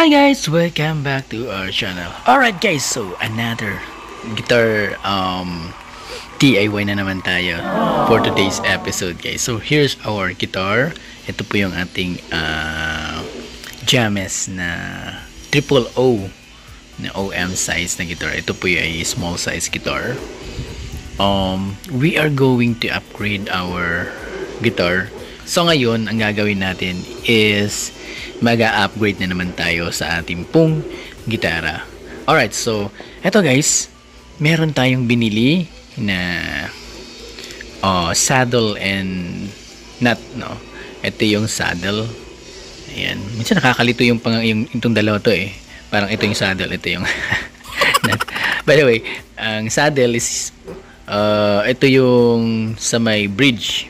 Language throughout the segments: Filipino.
Hi guys, welcome back to our channel. Alright guys, so another guitar DIY na naman tayo for today's episode guys. So here's our guitar. Ito po yung ating James na triple O na OM size na guitar. Ito po yung small size guitar. We are going to upgrade our guitar. So ngayon, ang gagawin natin is mag-upgrade na naman tayo sa ating pong gitara. Alright, so eto guys, meron tayong binili na saddle and nut, no? Ito yung saddle. Ayan. Minsan nakakalito yung itong dalawa to eh. Parang ito yung saddle, ito yung nut. By the way, ang saddle is ito yung sa may bridge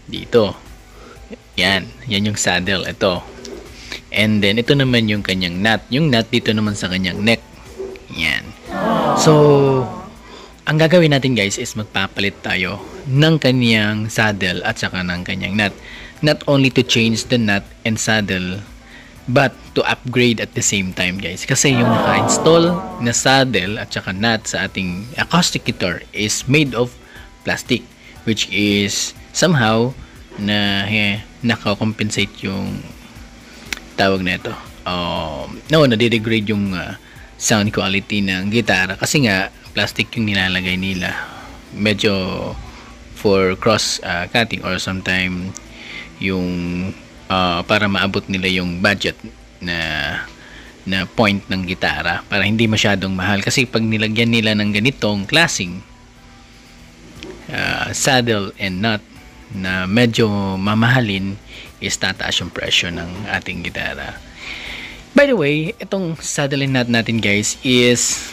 dito. Yan yung saddle, ito. And then, ito naman yung kanyang nut. Yung nut dito naman sa kanyang neck. Yan. So, ang gagawin natin guys is magpapalit tayo ng kanyang saddle at saka ng kanyang nut. Not only to change the nut and saddle, but to upgrade at the same time guys. Kasi yung naka-install na saddle at saka nut sa ating acoustic guitar is made of plastic. Which is somehow na naka-compensate yung tawag na ito. Nade-degrade yung sound quality ng gitara kasi nga plastic yung nilalagay nila. Medyo for cross cutting or sometime yung para maabot nila yung budget na point ng gitara para hindi masyadong mahal kasi pag nilagyan nila ng ganitong klaseng saddle and nut na medyo mamahalin is tataas yung presyo ng ating gitara. By the way, itong saddle and nut natin guys is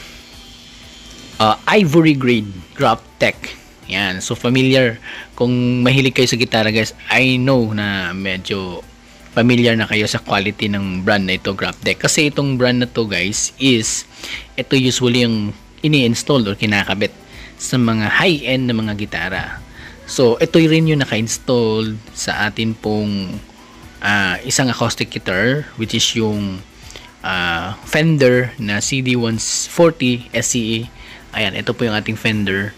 ivory grade Graptec. Yan, so familiar kung mahilig kayo sa gitara guys, I know na medyo familiar na kayo sa quality ng brand na ito, Graptec. Kasi itong brand na to guys is ito usually yung ini-install or kinakabit sa mga high-end na mga gitara. So, ito rin yung naka-install sa atin pong isang acoustic guitar which is yung Fender na CD140 SCE. Ayan, ito po yung ating Fender.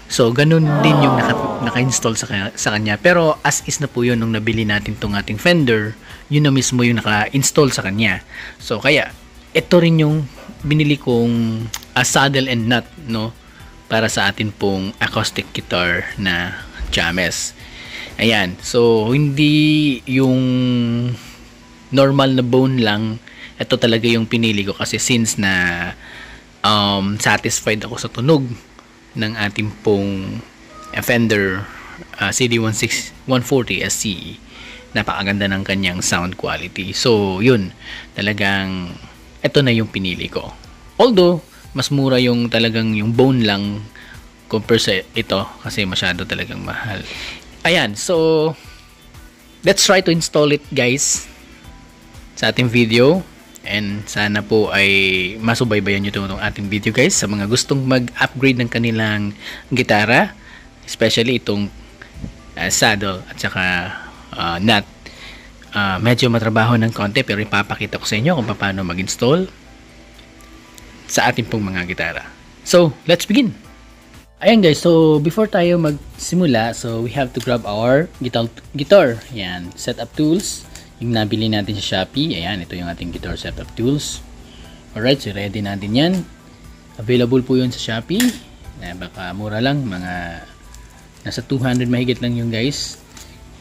So, ganun din yung naka-install sa kanya. Pero, as is na po yun nung nabili natin tong ating Fender, yun na mismo yung naka-install sa kanya. So, kaya, ito rin yung binili kong saddle and nut, no? Para sa atin pong acoustic guitar na James. Ayan. So, hindi yung normal na bone lang. Ito talaga yung pinili ko kasi since na satisfied ako sa tunog ng ating pong Fender CD140 SCE. Napakaganda ng kanyang sound quality. So, yun. Talagang ito na yung pinili ko. Although, mas mura yung talagang yung bone lang compare sa ito kasi masyado talagang mahal. Ayan, so let's try to install it guys sa ating video and sana po ay masubaybayan nyo itong ating video guys sa mga gustong mag-upgrade ng kanilang gitara, especially itong saddle at saka nut. Medyo matrabaho ng konti pero ipapakita ko sa inyo kung paano mag-install sa ating pong mga gitara. So, let's begin! Ayan guys, so before tayo magsimula, so we have to grab our guitar. Ayan, setup tools. Yung nabili natin sa Shopee. Ayan, ito yung ating guitar setup tools. Alright, so ready natin yan. Available po yun sa Shopee. Baka mura lang, mga nasa 200 mahigit lang yung guys.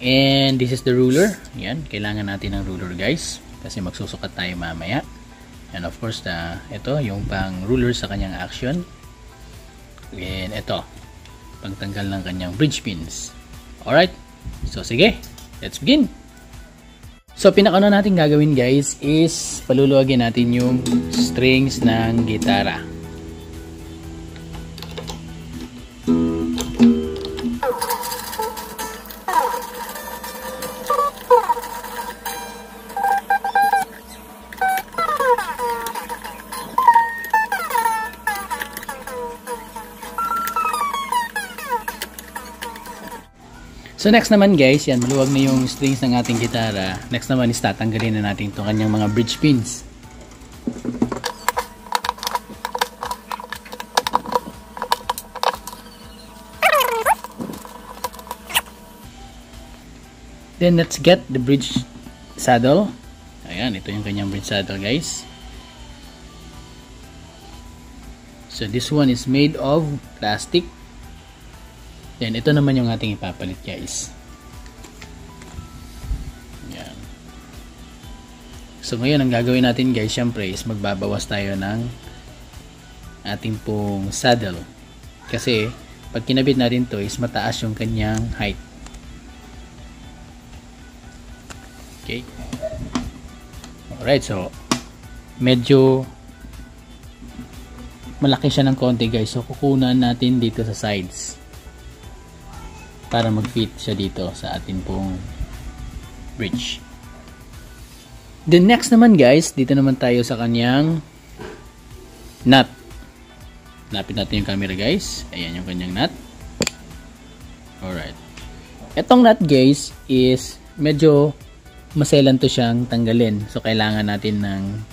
And this is the ruler. Ayan, kailangan natin ng ruler guys kasi magsusukat tayo mamaya. And of course, ito yung pang ruler sa kanyang action. And ito, pagtanggal ng kanyang bridge pins. Alright, so sige, let's begin. So pinakauna natin gagawin guys is paluluwagin natin yung strings ng gitara. So next naman guys, yan, maluwag na yung strings ng ating gitara. Next naman is tatanggalin na natin itong kanyang mga bridge pins. Then let's get the bridge saddle. Ayan, ito yung kanyang bridge saddle, guys. So this one is made of plastic. Then ito naman yung ating ipapalit, guys. Ayan. So ngayon ang gagawin natin, guys, syempre is magbabawas tayo ng ating pong saddle. Kasi pag kinabit natin to is mataas yung kanyang height. Okay. Alright, so medyo malaki siya ng konti, guys. So kukunan natin dito sa sides para mag-fit siya dito sa atin pong bridge. Then next naman, guys, dito naman tayo sa kanyang nut. Lapit natin yung camera, guys. Ayan yung kanyang nut. Alright. Etong nut, guys, is medyo maselan to siyang tanggalin. So kailangan natin ng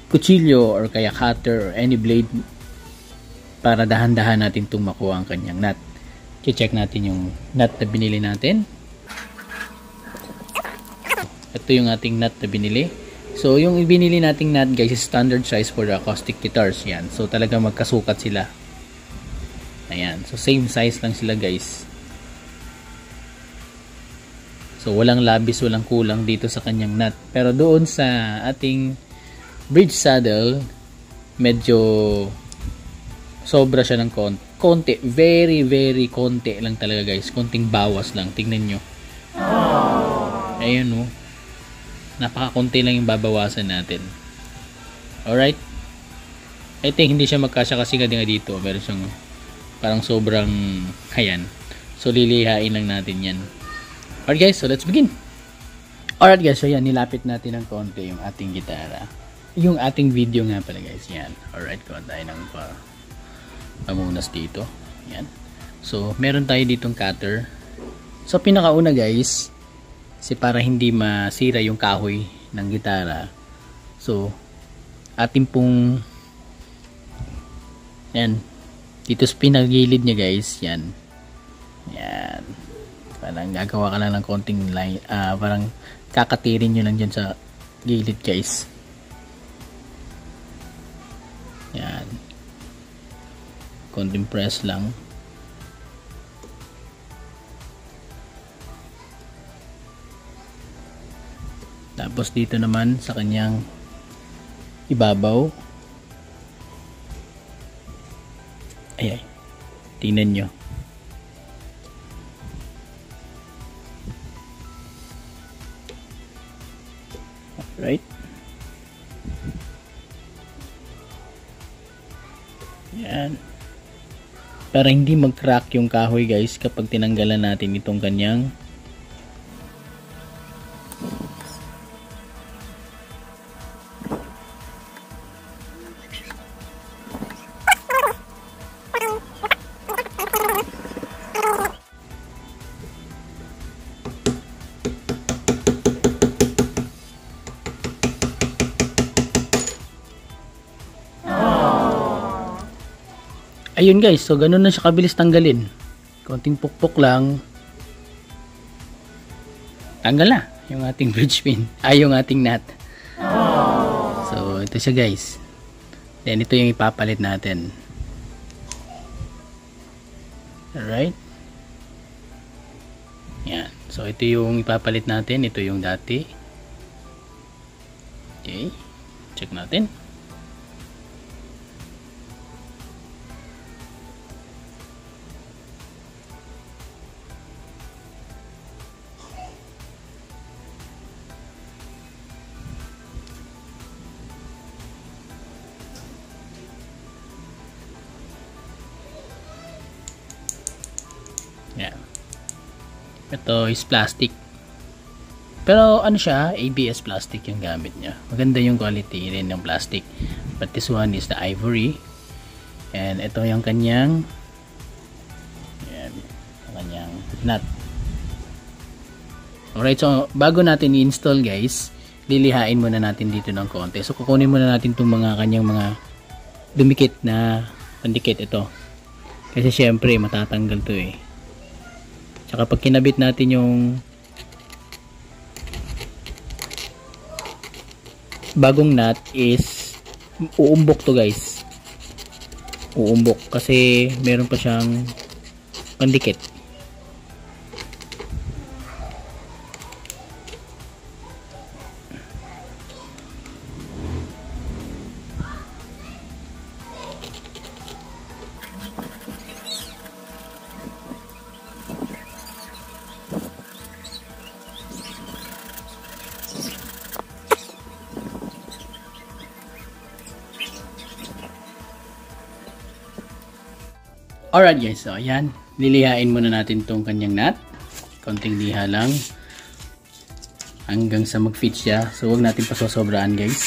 kutsilyo or kaya cutter or any blade para dahan-dahan natin itong makuha ang kanyang nut. I-check natin yung nut na binili natin. Ito yung ating nut na binili. So yung binili nating nut, guys, is standard size for the acoustic guitars. Yan. So talaga magkasukat sila. Ayan. So same size lang sila, guys. So walang labis, walang kulang dito sa kanyang nut. Pero doon sa ating bridge saddle, medyo sobra siya ng konti. Very, very konti lang talaga, guys. Konting bawas lang. Tingnan nyo. Ayun, oh. Napakakunti lang yung babawasan natin. Alright? I think hindi siya magkasya kasi nga dito. Meron siyang parang sobrang ayan. So lilihain lang natin yan. Alright, guys, so let's begin. Alright, guys, so yan, nilapit natin ng konti yung ating gitara. Yung ating video nga pala, guys, yan. Alright, kuha tayo ng pamunas dito. Yan. So meron tayo ditong cutter. So pinakauna, guys, para hindi masira yung kahoy ng gitara. So ating pong yan, dito sa pinagilid niya, guys, yan. Yan. Parang gagawa ka lang ng konting line, parang kakatirin nyo lang dyan sa gilid, guys. Yan. Konting press lang. Tapos dito naman sa kanyang ibabaw. Ay. Tingnan nyo. Right? Yan. Para hindi mag-crack yung kahoy, guys, kapag tinanggalan natin itong kanyang ayun, guys, so ganun na siya kabilis tanggalin. Konting pukpok lang. Tanggal na yung ating bridge pin. Yung ating nut. So ito siya, guys. Then ito yung ipapalit natin. Alright. Yan. So ito yung ipapalit natin. Ito yung dati. Okay. Check natin. Yan. Ito is plastic. Pero ano siya, ABS plastic yung gamit niya. Maganda yung quality rin ng plastic. But this one is the ivory. And ito yung kanyang nut. Alright, so bago natin i-install, guys, lilihain muna natin dito ng konti. So kukunin muna natin itong mga kanyang mga dumikit na pandikit ito. Kasi syempre matatanggal to eh. Tsaka pag kinabit natin yung bagong nut is uumbok to guys. Uumbok kasi meron pa siyang pandikit. Alright guys, so ayan, lilihain muna natin tong kanyang nut. Konting liha lang hanggang sa mag-fit siya. So huwag natin pasosobraan guys.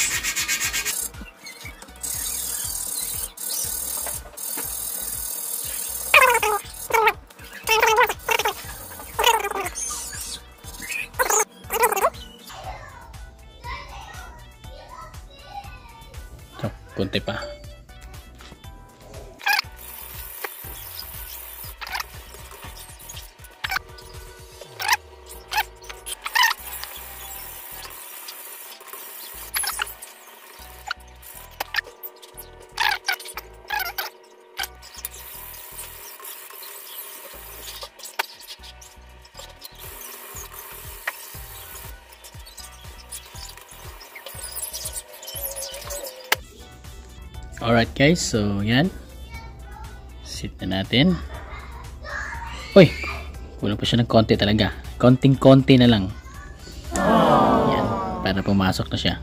So, konti pa. Alright guys, so yan. Sit na natin. Uy, kulang pa siya ng konti talaga. Konting-konti na lang. Yan, para pumasok na siya.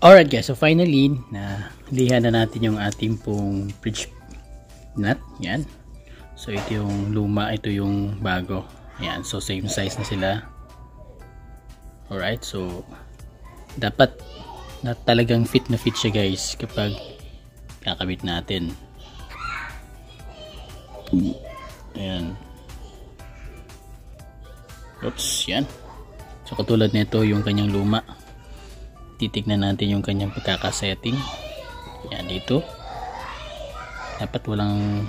Alright guys, so finally, na liha na natin yung ating pong bridge nut. Yan. So ito yung luma, ito yung bago. Yan, so same size na sila. Alright, so dapat na talagang fit na fit siya guys kapag kakabit natin. Ayan. Oops, yan. So katulad nito yung kanyang luma. Titignan natin yung kanyang pagkakasetting. Yan dito. Dapat walang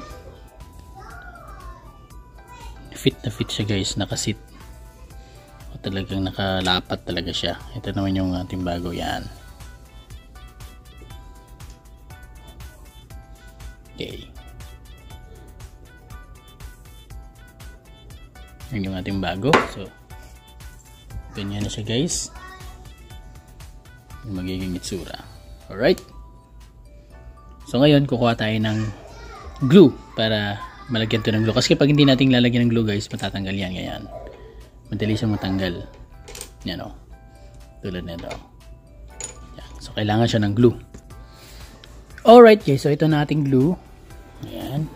fit na fit siya guys, nakasit. O talagang nakalapat talaga siya. Ito naman yung ating bago, yan. Okay. Yan yung ating bago. So, ganyan na siya guys. Yung magiging itsura. Alright. So, ngayon, kukuha tayo ng glue para malagyan to ng glue. Kasi kapag hindi natin lalagyan ng glue guys, matatanggal yan. Ganyan. Madali siyang matanggal. Yan o. Tulad nito. Yan. So, kailangan siya ng glue. Alright guys, so ito na ating glue. Ayan.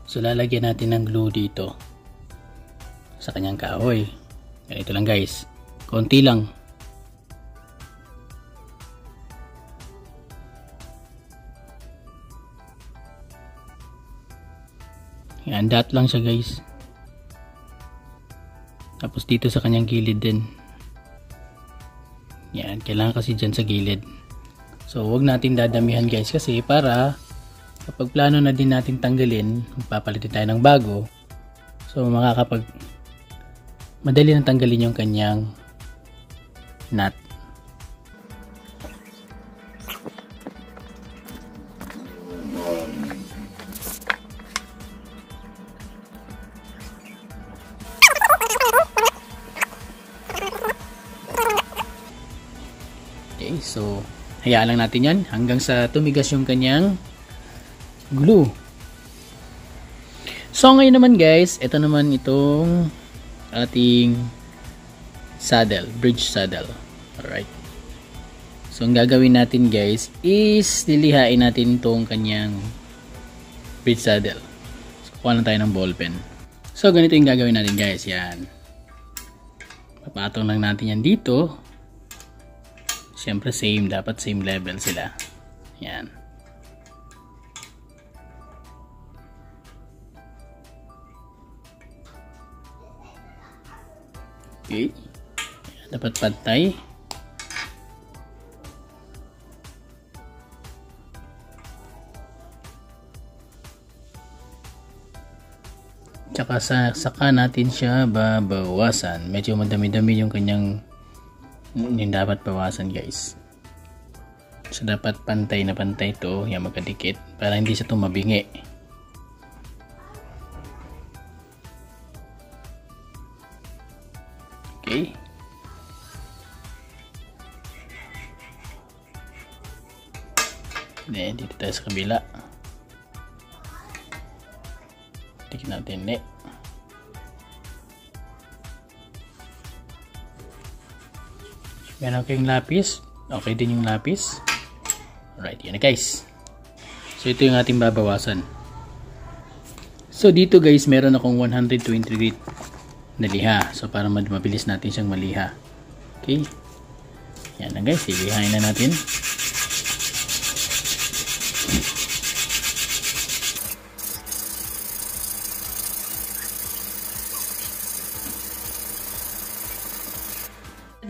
So lalagyan natin ng glue dito sa kanyang kahoy. Ganito lang guys. Konti lang. Ayan, dot lang siya guys. Tapos dito sa kanyang gilid din. Yan, kailangan kasi dyan sa gilid. So, huwag natin dadamihan guys kasi para kapag plano na din natin tanggalin, magpapalitin tayo ng bago. So, madali nang tanggalin yung kanyang nut. Okay, so hayaan lang natin yan hanggang sa tumigas yung kanyang glue. So ngayon naman guys, ito naman itong ating saddle, bridge saddle. Alright. So ang gagawin natin guys is lilihain natin itong kanyang bridge saddle. So kuha lang tayo ng ballpen. So ganito yung gagawin natin guys. Yan. Papatong lang natin yan dito. Siyempre same, dapat same level sila. Yan. Okay. Dapat pantay. Tsaka saka natin siya babawasan. Medyo madami-dami yung kanyang yung dapat bawasan, guys. So dapat pantay na pantay to, yan magkadikit para hindi siya tumabingi. Okay. Then dito tayo sa kabila. Tingnan natin ulit. Meron kayong lapis. Okay din yung lapis. Alright, yan na guys. So ito yung ating babawasan. So dito guys, meron akong 128 na liha. So para mabilis natin siyang maliha. Okay. Yan na guys, ilihain na natin.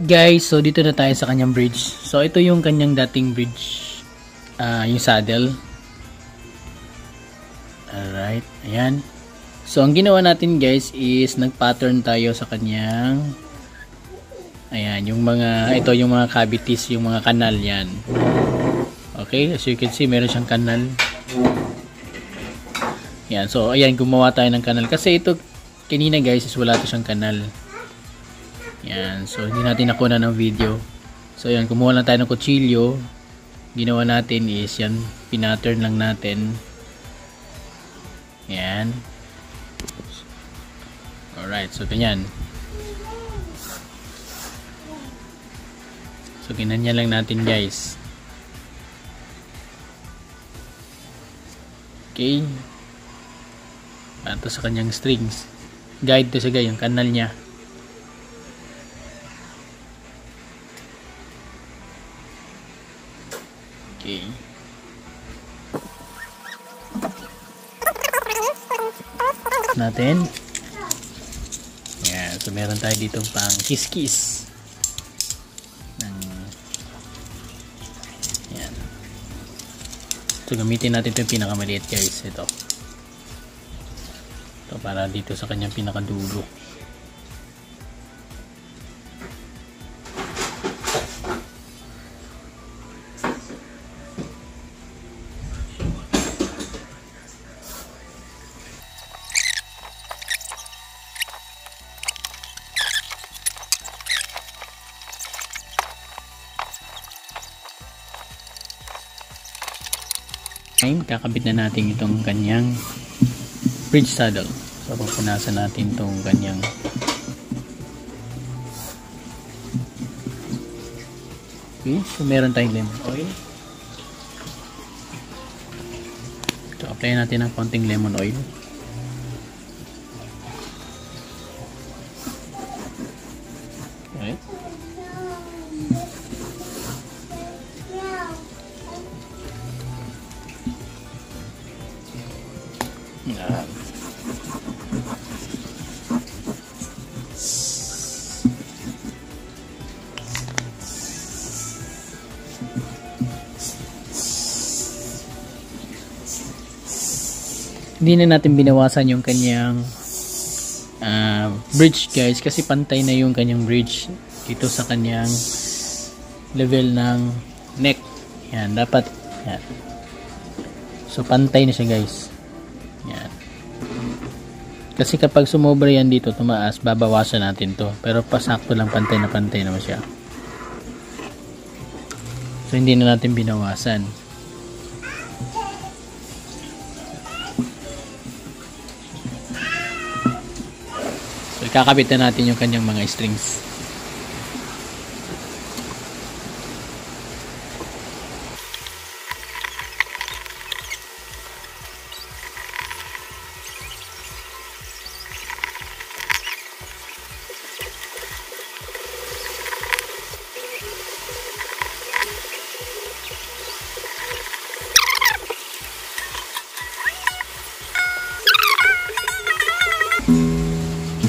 Guys, so dito na tayo sa kanyang bridge. So ito yung kanyang dating bridge, yung saddle. Alright, ayan. So ang ginawa natin guys is nag-pattern tayo sa kanyang, ayan, yung mga, ito yung mga cavities, yung mga kanal yan. Okay, as you can see, meron siyang kanal. Ayan, so ayan, gumawa tayo ng kanal. Kasi ito, kanina guys, is wala to siyang kanal. Yan, so hindi natin nakuha ng video. So yan, kumuha lang tayo ng kutsilyo. Ginawa natin is yan, pinattern lang natin. Yan. Alright, so ganyan. So ginanyan lang natin guys. Okay. Ito sa kanyang strings. Guide to siya guys, yung kanal niya. Okay. Natin. Yan. So, meron tayo ditong pang kiss-kiss. Yan. So, gamitin natin ito yung pinakamaliit guys. Ito. Ito para dito sa kanyang pinakadulo. Kakabit na natin itong kanyang bridge saddle. So pupunasan natin itong kanyang okay, so meron tayong lemon oil. So apply natin ng konting lemon oil. Okay. Hindi na natin binawasan yung kanyang bridge guys kasi pantay na yung kanyang bridge dito sa kanyang level ng neck. Yan, dapat yan. So pantay na siya guys. Yan. Kasi kapag sumobra yan dito, tumaas, babawasan natin to. Pero pasakto lang, pantay naman siya. So hindi na natin binawasan. So ikakabit na natin yung kanyang mga strings.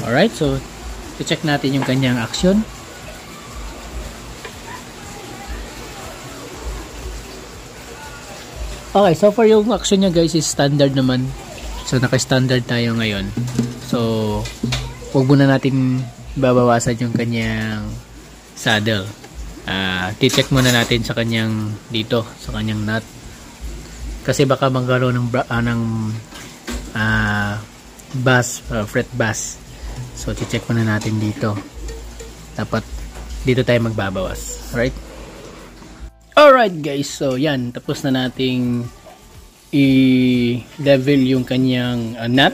Alright, so i-check natin yung kanyang action. Okay, so for yung action niya guys is standard naman. So naka-standard tayo ngayon. So huwag muna natin babawasan yung kanyang saddle. T-check muna natin sa kanyang dito, sa kanyang nut. Kasi baka magkaroon ng bass, fret bass. So t-check muna natin dito. Dapat dito tayo magbabawas. Alright? Alright guys, so yan, tapos na nating i-level yung kanyang nut.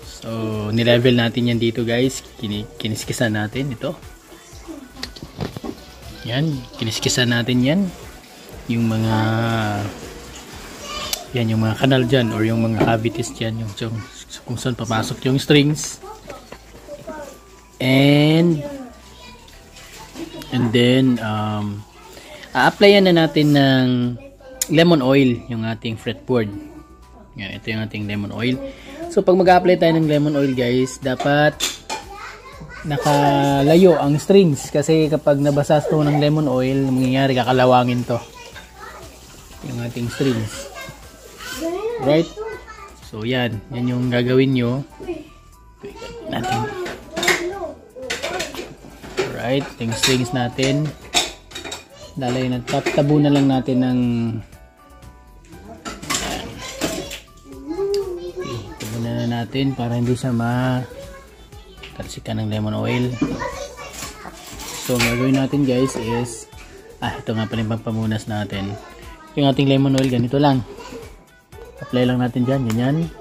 So ni-level natin yan dito guys. Kiniskisan natin ito. Yan, kiniskisan natin yan. Yung mga kanal dyan or yung mga cavities dyan, yung kung saan papasok yung strings. And then a-applyan na natin ng lemon oil yung ating fretboard. Yan, ito yung ating lemon oil. So pag mag-apply tayo ng lemon oil guys, dapat nakalayo ang strings kasi kapag nabasa ito ng lemon oil, mangyayari kakalawangin to yung ating strings. Right? So yan yung gagawin nyo natin. Right, yung strings natin dalay na tabo na lang natin ng tabo na natin para hindi siya talsikan ng lemon oil. So gagawin natin guys is ito nga pala yung pampamunas natin. Yung ating lemon oil ganito lang, apply lang natin dyan, ganyan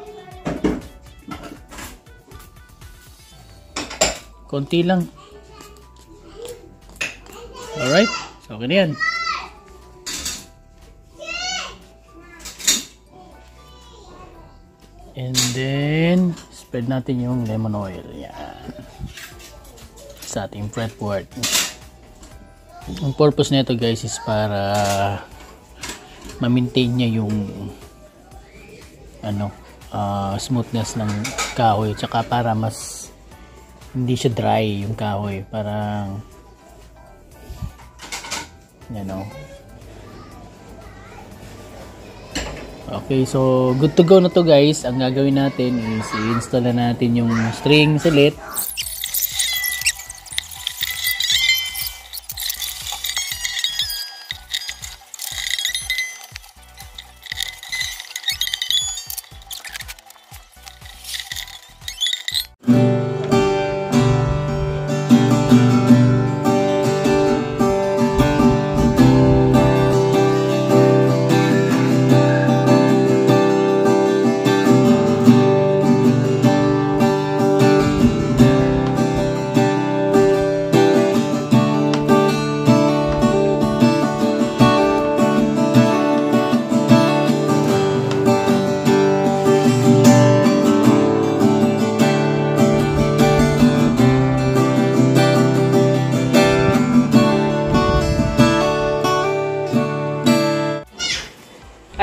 konti lang. Alright, so okay na yan. And then spread natin yung lemon oil. Yan. Sa ating fretboard. Ang purpose nito guys is para ma-maintain niya yung smoothness ng kahoy, tsaka para mas hindi siya dry yung kahoy, parang okay, so good to go na to guys. Ang gagawin natin is i-install na natin yung strings ulit.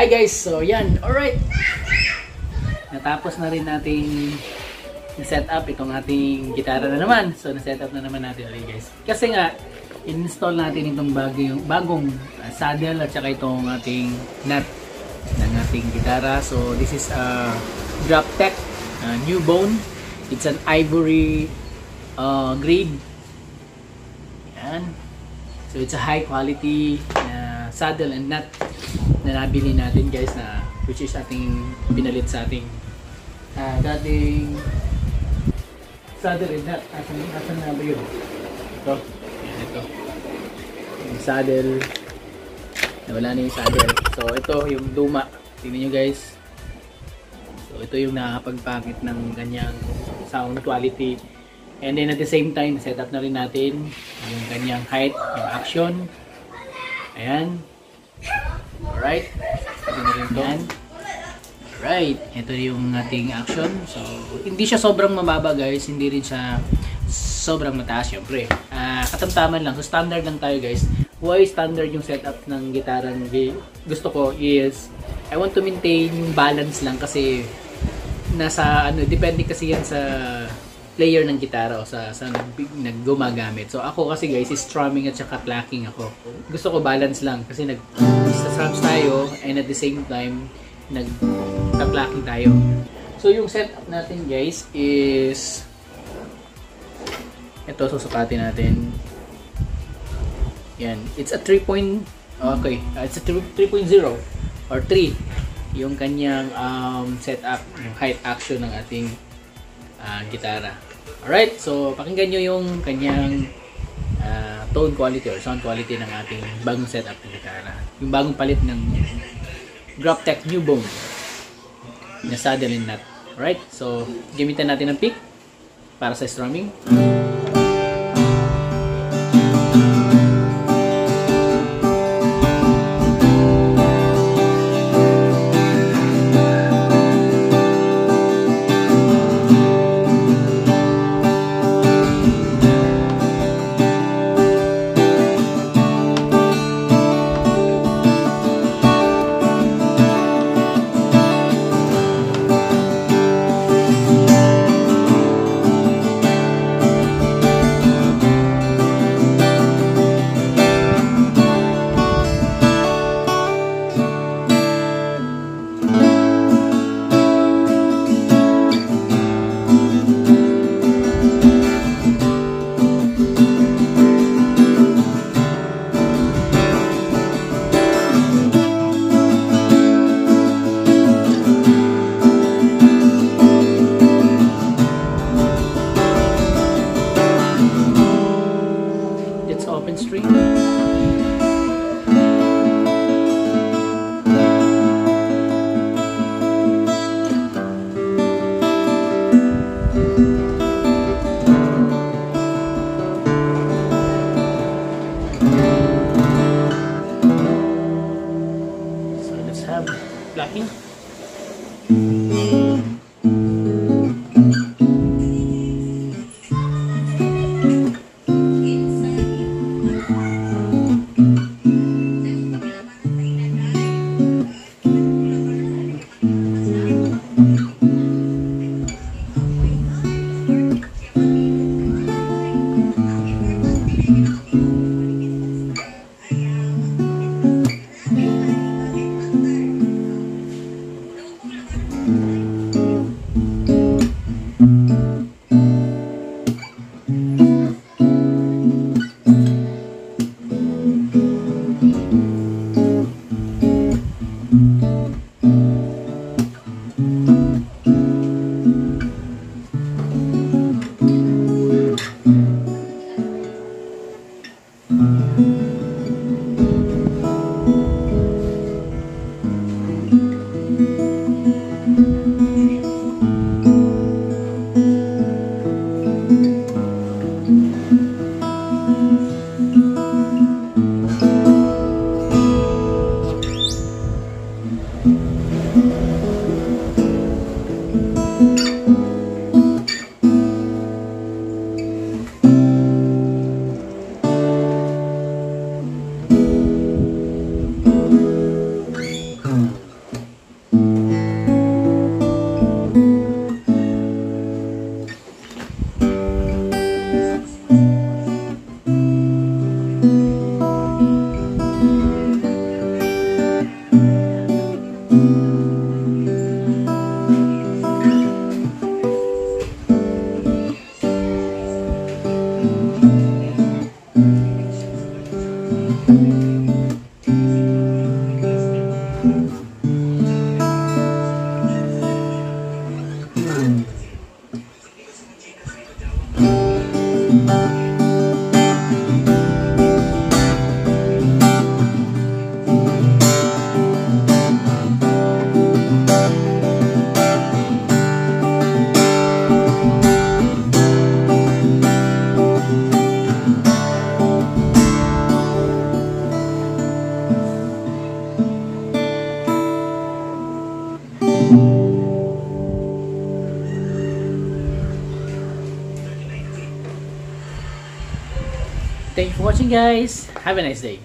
Hi guys, so yan, alright. Natapos na rin natin set up itong ating gitara na naman. So na-set up na naman natin ulit guys. Kasi nga, in-install natin itong bagong saddle at saka itong ating nut ng ating gitara. So this is a Drop Tech new bone. It's an ivory grade. Yan. So it's a high quality saddle and nut na nabili natin guys, which is ating pinalit sa ating dating saddle and nut. Asan na ba yun? Ito. Yan, ito. Yung saddle. Nawala na yung saddle. So ito yung luma. Tingnan nyo guys. So ito yung nakapagpakit ng ganyang sound quality. And then at the same time, set up na rin natin yung ganyang height, yung action. Ayan. Alright. Ito na rin to. Alright. Ito yung ating action. So, hindi siya sobrang mababa guys. Hindi rin siya sobrang mataas syempre. Katamtaman lang. So, standard lang tayo guys. Why standard yung setup ng gitara? Gusto ko is I want to maintain yung balance lang kasi nasa depende kasi yan sa player ng gitara o sa naggumagamit. So ako kasi guys is strumming at saka clacking ako. Gusto ko balance lang kasi nagsa-subs tayo and at the same time nag-plucking tayo. So yung setup natin guys is ito, susukatin natin. Yan, it's a 3. It's a 3.0 or 3 yung kanyang setup, yung height action ng ating gitara. Alright, so pakinggan nyo yung kanyang tone quality or sound quality ng ating bagong setup ng gitara. Yung bagong palit ng Graptec New Bone na saddle and nut. Alright, so gamitan natin ng pick para sa strumming. Open string. So let's have plucking. Thank you for watching, guys. Have a nice day.